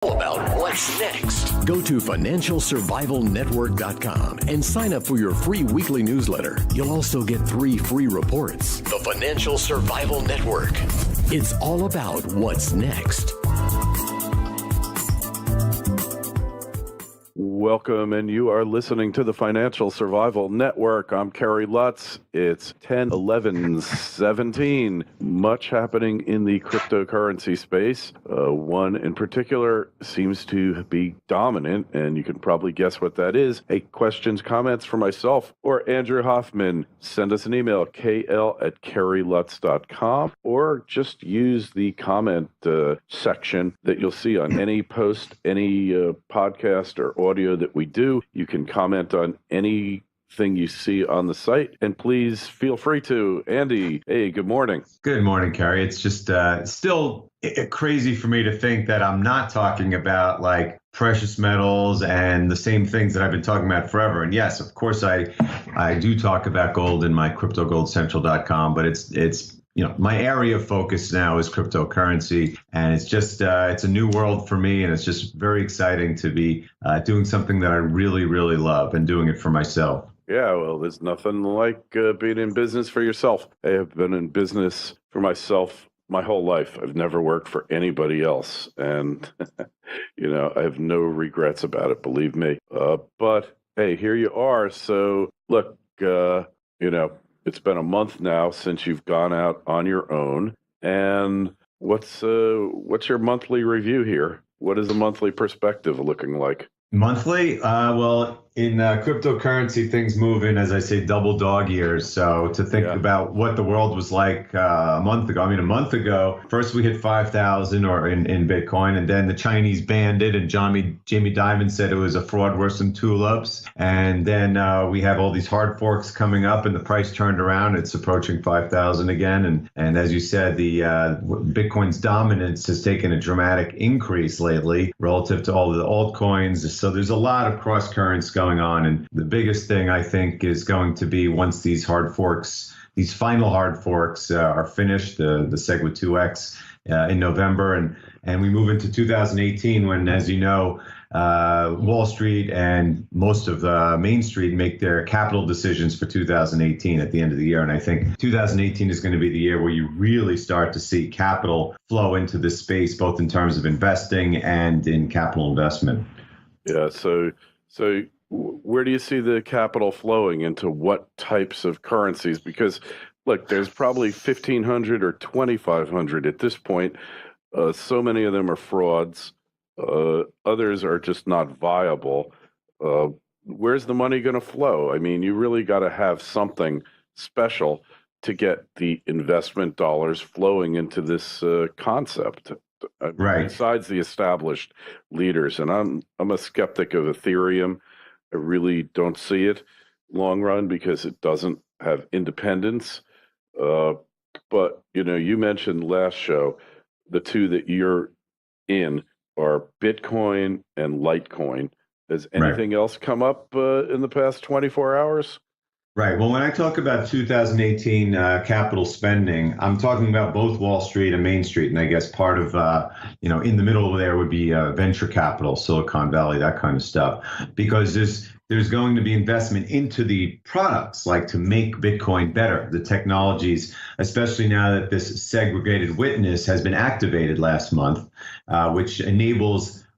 About what's next. Go to financialsurvivalnetwork.com and sign up for your free weekly newsletter. You'll also get 3 free reports. The Financial Survival Network. It's all about what's next. Welcome, and you are listening to the Financial Survival Network. I'm Kerry Lutz. It's 10/11/17. Much happening in the cryptocurrency space. One in particular seems to be dominant, and you can probably guess what that is. Hey, questions, comments for myself or Andrew Hoffman, send us an email, kl@kerrylutz.com, or just use the comment section that you'll see on any post, any podcast or audio that we do. You can comment on anything you see on the site, and please feel free to. Andy, hey, good morning. Good morning, Kerry. It's just still crazy for me to think that I'm not talking about like precious metals and the same things that I've been talking about forever. And yes, of course, I do talk about gold in my cryptogoldcentral.com, but it's my area of focus now is cryptocurrency, and it's just it's a new world for me, and it's just very exciting to be doing something that I really, really love and doing it for myself. Yeah, well, there's nothing like being in business for yourself. I have been in business for myself my whole life. I've never worked for anybody else, and I have no regrets about it, believe me. But hey, here you are. So look, it's been a month now since you've gone out on your own. And what's your monthly review here? What is the monthly perspective looking like? Monthly? Well, in cryptocurrency, things move in, as I say, double dog years. So to think about what the world was like a month ago. I mean, a month ago, first we hit 5,000 or in Bitcoin, and then the Chinese banned it, and Jamie Dimon said it was a fraud worse than tulips. And then we have all these hard forks coming up, and the price turned around. It's approaching 5,000 again. And as you said, the Bitcoin's dominance has taken a dramatic increase lately relative to all of the altcoins. So there's a lot of cross currents going on. And the biggest thing I think is going to be once these hard forks, these final hard forks are finished, the SegWit 2X in November, and we move into 2018 when, as you know, Wall Street and most of Main Street make their capital decisions for 2018 at the end of the year. And I think 2018 is going to be the year where you really start to see capital flow into this space, both in terms of investing and in capital investment. Yeah. So where do you see the capital flowing into what types of currencies? Because look, there's probably 1,500 or 2,500 at this point. So many of them are frauds. Others are just not viable. Where's the money going to flow? I mean, you really got to have something special to get the investment dollars flowing into this concept. Right. Besides the established leaders, and I'm a skeptic of Ethereum. I really don't see it long run because it doesn't have independence. But you mentioned last show the two that you're in are Bitcoin and Litecoin. Has anything else come up in the past 24 hours? Right. Well, when I talk about 2018 capital spending, I'm talking about both Wall Street and Main Street. And I guess part of, in the middle there would be venture capital, Silicon Valley, that kind of stuff, because there's going to be investment into the products, like to make Bitcoin better, the technologies, especially now that this segregated witness has been activated last month,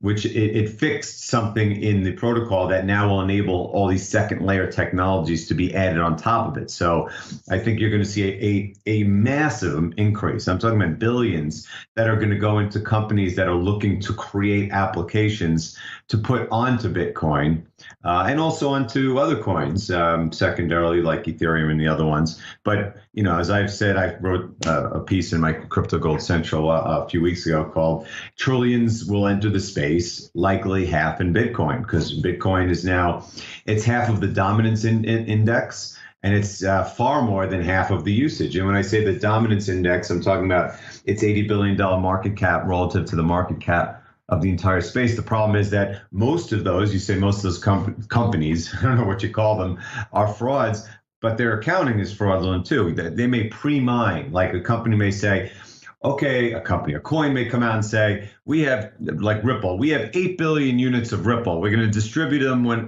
which it fixed something in the protocol that now will enable all these second layer technologies to be added on top of it. So I think you're going to see a massive increase. I'm talking about billions that are going to go into companies that are looking to create applications to put onto Bitcoin and also onto other coins, secondarily like Ethereum and the other ones. But, as I've said, I wrote a piece in my Crypto Gold Central a few weeks ago called Trillions Will Enter the Space, Likely Half in Bitcoin, because Bitcoin is now, it's half of the dominance index, and it's far more than half of the usage. And when I say the dominance index, I'm talking about its $80 billion market cap relative to the market cap of the entire space. The problem is that most of those, you say most of those companies, I don't know what you call them, are frauds, but their accounting is fraudulent too. They may pre-mine, like a company may say, okay, a coin may come out and say, we have, like Ripple, we have 8 billion units of Ripple. We're going to distribute them when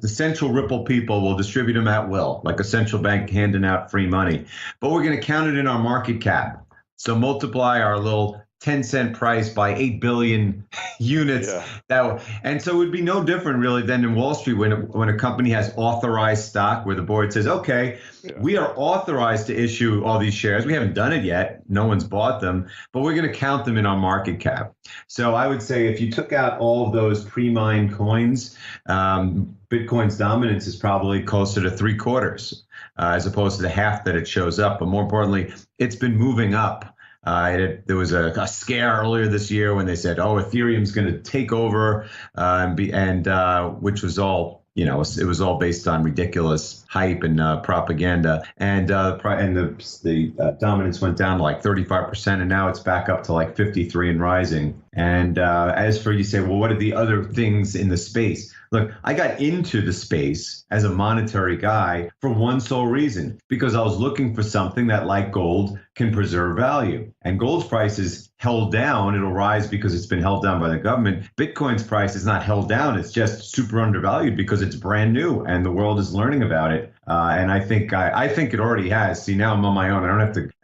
the central Ripple people will distribute them at will, like a central bank handing out free money. But we're going to count it in our market cap. So multiply our little 10-cent price by 8 billion units. Yeah. And so it would be no different really than in Wall Street when a company has authorized stock where the board says, okay, we are authorized to issue all these shares. We haven't done it yet. No one's bought them, but we're going to count them in our market cap. So I would say if you took out all of those pre-mined coins, Bitcoin's dominance is probably closer to 3/4 as opposed to the half that it shows up. But more importantly, it's been moving up. There was a scare earlier this year when they said, "Oh, Ethereum's going to take over," which was all, it was all based on ridiculous hype and propaganda. And the dominance went down to like 35%, and now it's back up to like 53 and rising. And as for you say, well, what are the other things in the space? Look, I got into the space as a monetary guy for one sole reason, because I was looking for something that, like gold, can preserve value. And gold's price is held down. It'll rise because it's been held down by the government. Bitcoin's price is not held down. It's just super undervalued because it's brand new and the world is learning about it. And I think it already has. See, now I'm on my own.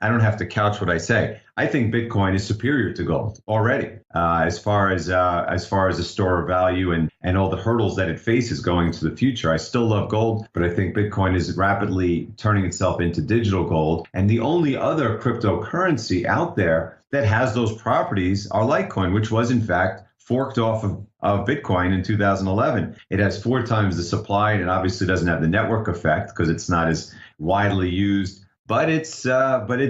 I don't have to couch what I say. I think Bitcoin is superior to gold already, as far as a store of value and all the hurdles that it faces going into the future. I still love gold, but I think Bitcoin is rapidly turning itself into digital gold. And the only other cryptocurrency out there that has those properties are Litecoin, which was in fact forked off of Bitcoin in 2011. It has 4 times the supply, and it obviously doesn't have the network effect because it's not as widely used. But it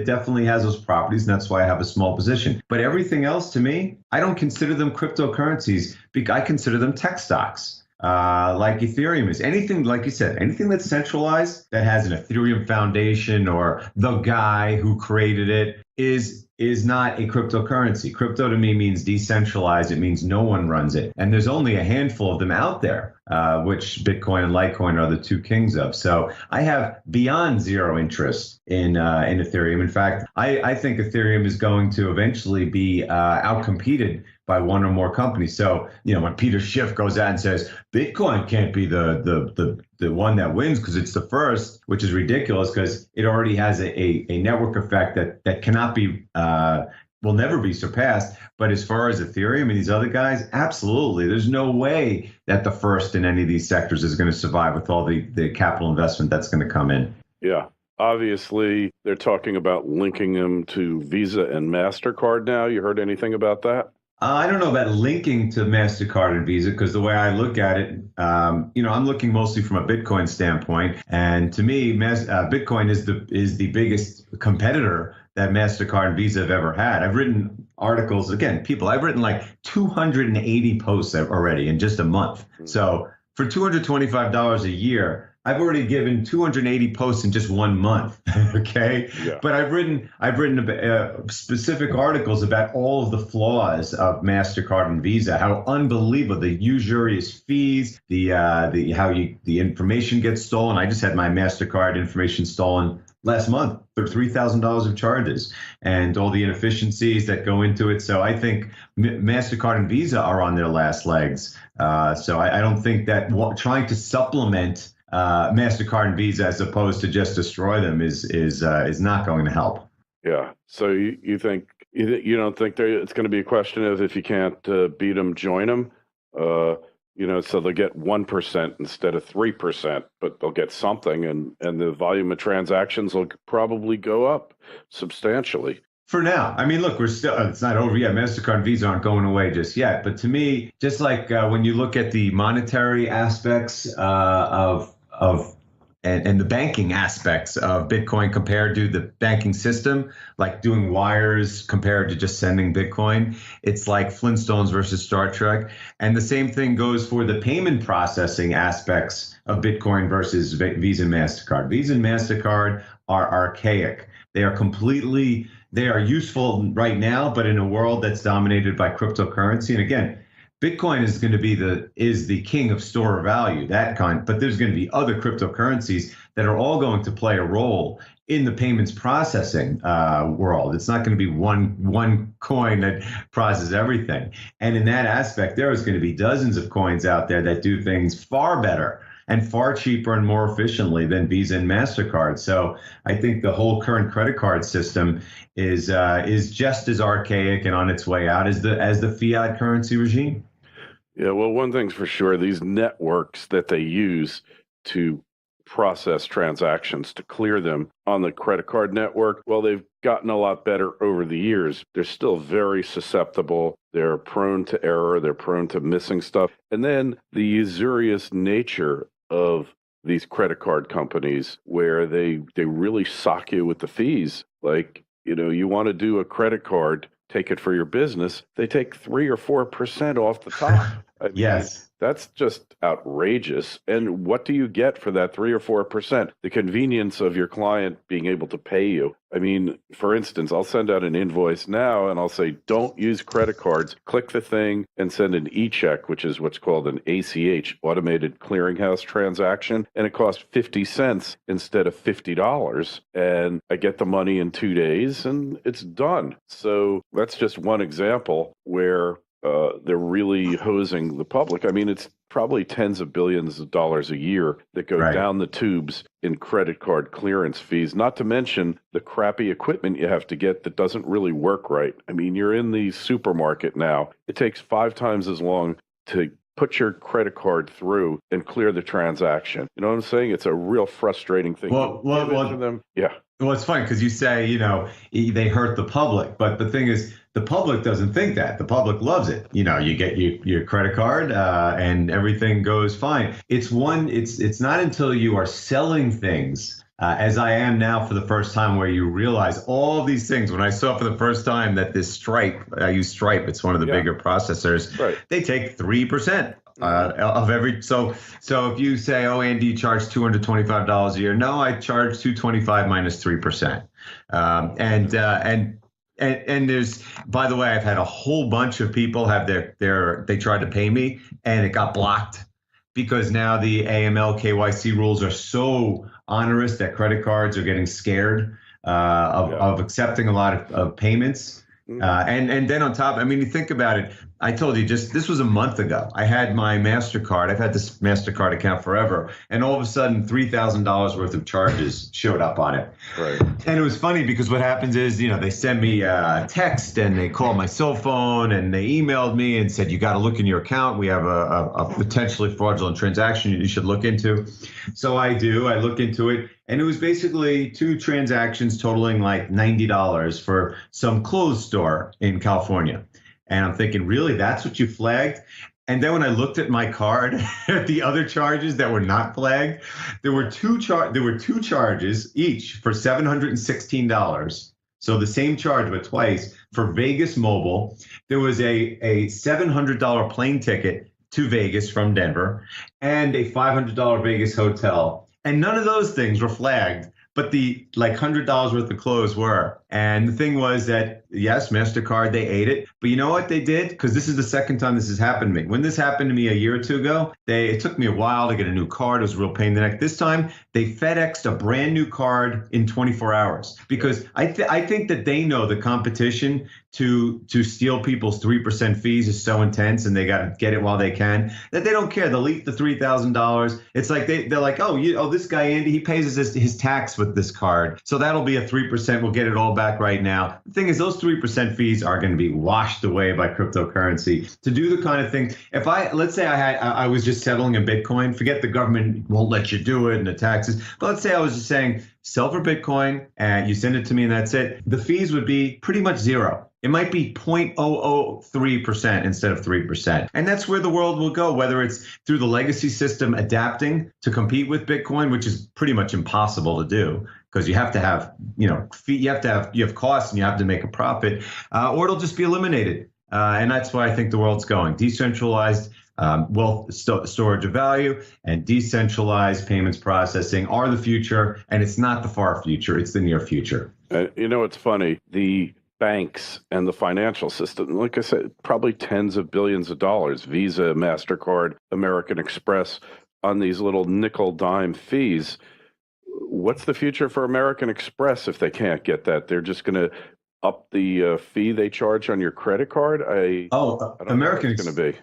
definitely has those properties, and that's why I have a small position. But everything else, to me, I don't consider them cryptocurrencies. I consider them tech stocks. Like Ethereum is. Anything, like you said, anything that's centralized, that has an Ethereum foundation or the guy who created it is not a cryptocurrency. Crypto to me means decentralized. It means no one runs it. And there's only a handful of them out there, which Bitcoin and Litecoin are the 2 kings of. So I have beyond zero interest in Ethereum. In fact, I think Ethereum is going to eventually be outcompeted by one or more companies. So, when Peter Schiff goes out and says Bitcoin can't be the one that wins because it's the first, which is ridiculous because it already has a network effect that cannot be will never be surpassed. But as far as Ethereum and these other guys, absolutely. There's no way that the first in any of these sectors is going to survive with all the capital investment that's going to come in. Yeah. Obviously, they're talking about linking them to Visa and MasterCard now. You heard anything about that? I don't know about linking to MasterCard and Visa, because the way I look at it, I'm looking mostly from a Bitcoin standpoint. And to me, Bitcoin is the biggest competitor that MasterCard and Visa have ever had. I've written articles, I've written like 280 posts already in just a month. So for $225 a year, I've already given 280 posts in just 1 month. Okay. Yeah. But I've written specific articles about all of the flaws of MasterCard and Visa, how unbelievable the usurious fees, the information gets stolen. I just had my MasterCard information stolen last month for $3,000 of charges and all the inefficiencies that go into it. So I think MasterCard and Visa are on their last legs. So I don't think that trying to supplement MasterCard and Visa as opposed to just destroy them is not going to help. Yeah. So you think you don't think it's going to be a question of if you can't beat them, join them? So they'll get 1% instead of 3%, but they'll get something, and the volume of transactions will probably go up substantially. For now. I mean, look, it's not over yet. MasterCard and Visa aren't going away just yet. But to me, just like when you look at the monetary aspects and the banking aspects of Bitcoin compared to the banking system, like doing wires compared to just sending Bitcoin, it's like Flintstones versus Star Trek. And the same thing goes for the payment processing aspects of Bitcoin versus Visa and MasterCard. Visa and MasterCard are archaic. They are useful right now, but in a world that's dominated by cryptocurrency. And again, Bitcoin is going to be the king of store value, that kind, but there's going to be other cryptocurrencies that are all going to play a role in the payments processing world. It's not going to be one coin that processes everything. And in that aspect, there is going to be dozens of coins out there that do things far better and far cheaper and more efficiently than Visa and MasterCard. So I think the whole current credit card system is just as archaic and on its way out as the fiat currency regime. Yeah, well, one thing's for sure, these networks that they use to process transactions, to clear them on the credit card network, well, they've gotten a lot better over the years. They're still very susceptible. They're prone to error. They're prone to missing stuff. And then the usurious nature of these credit card companies, where they really sock you with the fees. Like, you want to do a credit card, take it for your business, they take 3 or 4% off the top. I mean, yes. That's just outrageous. And what do you get for that 3 or 4%? The convenience of your client being able to pay you. I mean, for instance, I'll send out an invoice now and I'll say, don't use credit cards. Click the thing and send an e-check, which is what's called an ACH, automated clearinghouse transaction. And it costs 50 cents instead of $50. And I get the money in 2 days and it's done. So that's just one example where they're really hosing the public. I mean, it's probably tens of billions of dollars a year that go down the tubes in credit card clearance fees, not to mention the crappy equipment you have to get that doesn't really work right. I mean, you're in the supermarket now. It takes 5 times as long to put your credit card through and clear the transaction. You know what I'm saying? It's a real frustrating thing. Well, yeah. Well, it's funny because you say, they hurt the public. But the thing is, the public doesn't think that. The public loves it. You get your credit card and everything goes fine. It's not until you are selling things, as I am now for the first time, where you realize all these things. When I saw for the first time that this Stripe, I use Stripe, it's one of the bigger processors, they take 3%. Of every so if you say, oh, Andy, you charge $225 a year, no, I charge $225 minus 3%, and there's, by the way, I've had a whole bunch of people have they tried to pay me and it got blocked because now the AML KYC rules are so onerous that credit cards are getting scared of accepting a lot of payments. And then on top, I mean, you think about it. I told you this was a month ago. I had my MasterCard. I've had this MasterCard account forever. And all of a sudden, $3,000 worth of charges showed up on it. Right. And it was funny because what happens is, they send me a text and they call my cell phone and they emailed me and said, you got to look in your account. We have a potentially fraudulent transaction you should look into. So I do. I look into it. And it was basically 2 transactions totaling like $90 for some clothes store in California. And I'm thinking, really, that's what you flagged? And then when I looked at my card, at the other charges that were not flagged, there were two charges each for $716. So the same charge, but twice, for Vegas Mobile. There was a $700 plane ticket to Vegas from Denver and a $500 Vegas hotel. And none of those things were flagged, but the $100 worth of clothes were. And the thing was that, yes, MasterCard, they ate it. But you know what they did? Because this is the second time this has happened to me. When this happened to me a year or 2 ago, it took me a while to get a new card. It was a real pain in the neck. This time, they FedExed a brand new card in 24 hours. Because I think that they know the competition to steal people's 3% fees is so intense, and they got to get it while they can, that they don't care. They'll eat the $3,000. It's like they're like, oh, this guy, Andy, he pays his tax with this card. So that'll be a 3%. We'll get it all back right now. The thing is, those 3% fees are going to be washed away by cryptocurrency. To do the kind of thing, let's say I was just settling in Bitcoin, forget the government won't let you do it and the taxes, but let's say I was just saying, sell for Bitcoin and you send it to me and that's it. The fees would be pretty much zero. It might be 0.003% instead of 3%. And that's where the world will go, whether it's through the legacy system adapting to compete with Bitcoin, which is pretty much impossible to do because you have to have, you have costs and you have to make a profit, or it'll just be eliminated. And that's why I think the world's going. Decentralized wealth storage of value and decentralized payments processing are the future. And it's not the far future. It's the near future. It's funny. The banks and the financial system. Like I said, probably tens of billions of dollars, Visa, MasterCard, American Express, on these little nickel dime fees. What's the future for American Express if they can't get that? They're just going to up the fee they charge on your credit card? I don't know what it's going to be.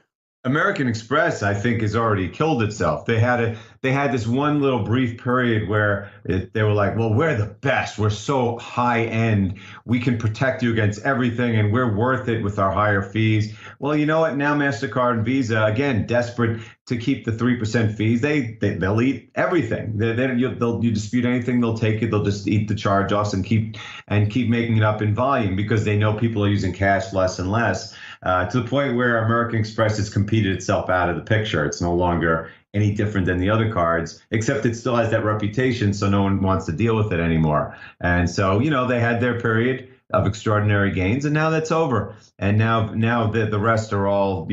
American Express, I think, has already killed itself. They had this one little brief period where they were like, well, we're the best. We're so high end. We can protect you against everything, and we're worth it with our higher fees. Well, you know what? Now MasterCard and Visa, again, desperate to keep the 3% fees. They'll eat everything. You dispute anything, they'll take it. They'll just eat the charge-offs and keep making it up in volume because they know people are using cash less and less. To the point where American Express has competed itself out of the picture. It's no longer any different than the other cards, except it still has that reputation, so no one wants to deal with it anymore. And so, they had their period of extraordinary gains, and now that's over. And now the rest are all,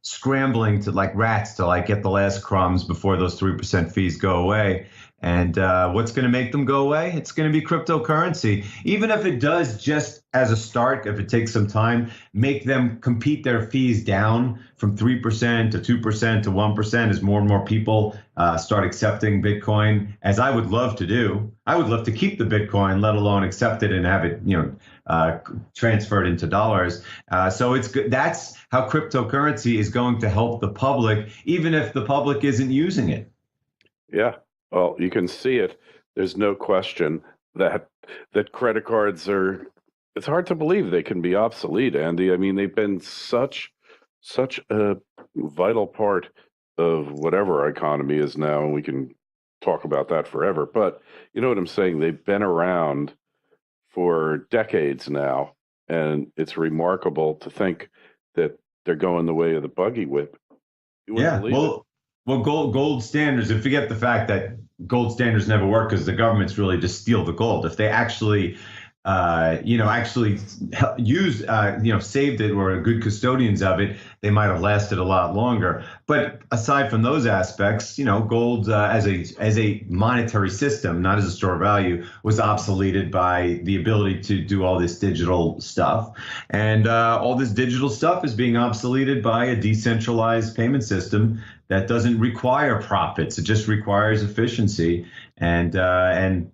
scrambling to like rats to get the last crumbs before those 3% fees go away. And what's going to make them go away? It's going to be cryptocurrency. Even if it does, just as a start, if it takes some time, make them compete their fees down from 3% to 2% to 1% as more and more people start accepting Bitcoin, as I would love to do. I would love to keep the Bitcoin, let alone accept it and have it, transferred into dollars. So it's good. That's how cryptocurrency is going to help the public, even if the public isn't using it. Yeah. Well, you can see it. There's no question that credit cards it's hard to believe they can be obsolete, Andy. I mean, they've been such a vital part of whatever our economy is now, and we can talk about that forever. But you know what I'm saying? They've been around for decades now, and it's remarkable to think that they're going the way of the buggy whip. Yeah, well, gold standards, and forget the fact that gold standards never work because the governments really just steal the gold. If they actually, saved it or were good custodians of it, they might have lasted a lot longer. But aside from those aspects, gold as a monetary system, not as a store of value, was obsoleted by the ability to do all this digital stuff. And all this digital stuff is being obsoleted by a decentralized payment system that doesn't require profits. It just requires efficiency. And the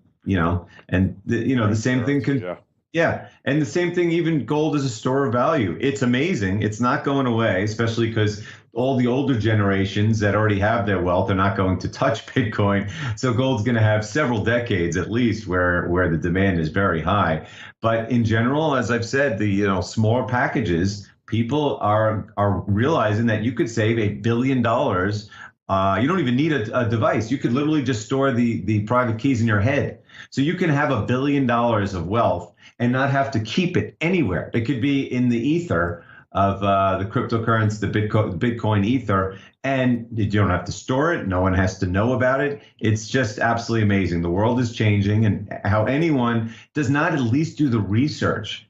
same thing can. Yeah. And the same thing, even gold as a store of value. It's amazing. It's not going away, especially because all the older generations that already have their wealth are not going to touch Bitcoin. So gold's going to have several decades at least where the demand is very high. But in general, as I've said, the smaller packages, people are realizing that you could save $1 billion. You don't even need a device. You could literally just store the private keys in your head. So you can have $1 billion of wealth and not have to keep it anywhere. It could be in the ether of the cryptocurrency, the Bitcoin ether, and you don't have to store it. No one has to know about it. It's just absolutely amazing. The world is changing, and how anyone does not at least do the research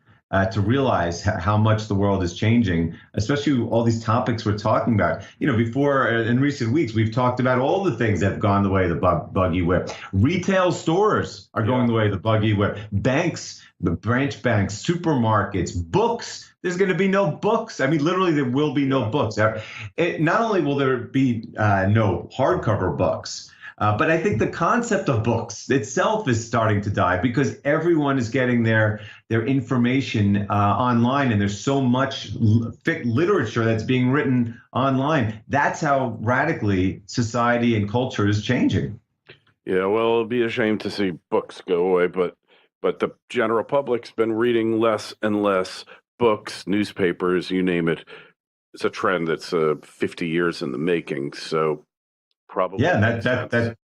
to realize how much the world is changing, especially all these topics we're talking about. Before in recent weeks, we've talked about all the things that have gone the way of the buggy whip. Retail stores are going the way of the buggy whip. Banks, the branch banks, supermarkets, books. There's going to be no books. I mean, literally, there will be no books. Not only will there be no hardcover books, but I think the concept of books itself is starting to die because everyone is getting their information online, and there's so much literature that's being written online. That's how radically society and culture is changing. Yeah, well, it'll be a shame to see books go away, but the general public's been reading less and less books, newspapers, you name it. It's a trend that's 50 years in the making. So probably. Yeah,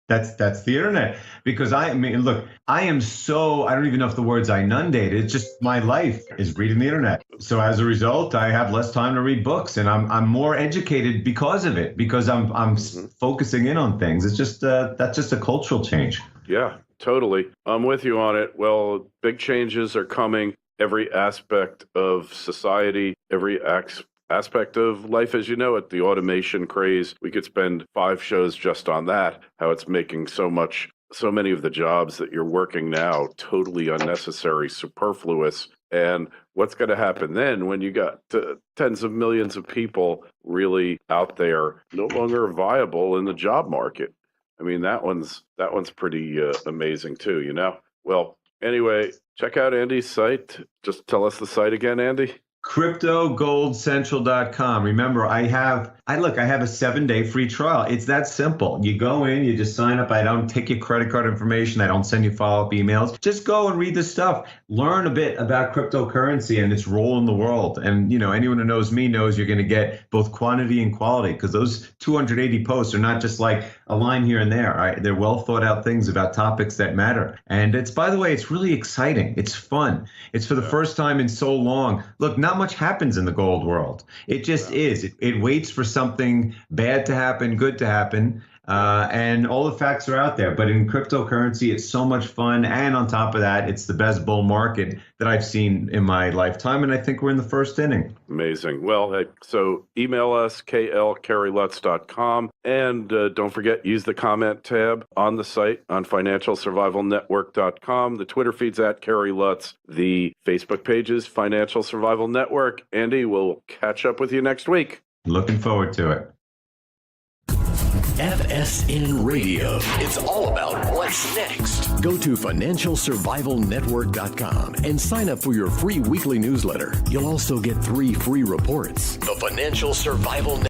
that's the internet. Because I mean, look, I don't even know if the word's inundated. It's just my life is reading the internet. So as a result, I have less time to read books, and I'm more educated because of it, because I'm focusing in on things. It's just that's just a cultural change. Yeah, totally. I'm with you on it. Well, big changes are coming. Every aspect of society, every aspect of life as you know it, the automation craze. We could spend 5 shows just on that, how it's making so many of the jobs that you're working now totally unnecessary, superfluous. And what's going to happen then when you got tens of millions of people really out there no longer viable in the job market? I mean, that one's pretty amazing too, you know? Well, anyway, check out Andy's site. Just tell us the site again, Andy. CryptoGoldCentral.com. Remember, I have a 7-day free trial. It's that simple. You go in, you just sign up. I don't take your credit card information. I don't send you follow-up emails. Just go and read the stuff. Learn a bit about cryptocurrency and its role in the world. And, you know, anyone who knows me knows you're going to get both quantity and quality, because those 280 posts are not just like a line here and there. Right? They're well thought out things about topics that matter. And it's, by the way, it's really exciting. It's fun. It's for the first time in so long. Look, not much happens in the gold world. It just is. It waits for something bad to happen, good to happen, and all the facts are out there. But in cryptocurrency, it's so much fun. And on top of that, it's the best bull market that I've seen in my lifetime. And I think we're in the first inning. Amazing. Well, hey, so email us, klkerrylutz.com. And don't forget, use the comment tab on the site on financialsurvivalnetwork.com. The Twitter feed's at Kerry Lutz. The Facebook page is Financial Survival Network. Andy, we'll catch up with you next week. Looking forward to it. FSN Radio. It's all about what's next. Go to financialsurvivalnetwork.com and sign up for your free weekly newsletter. You'll also get 3 free reports. The Financial Survival Network.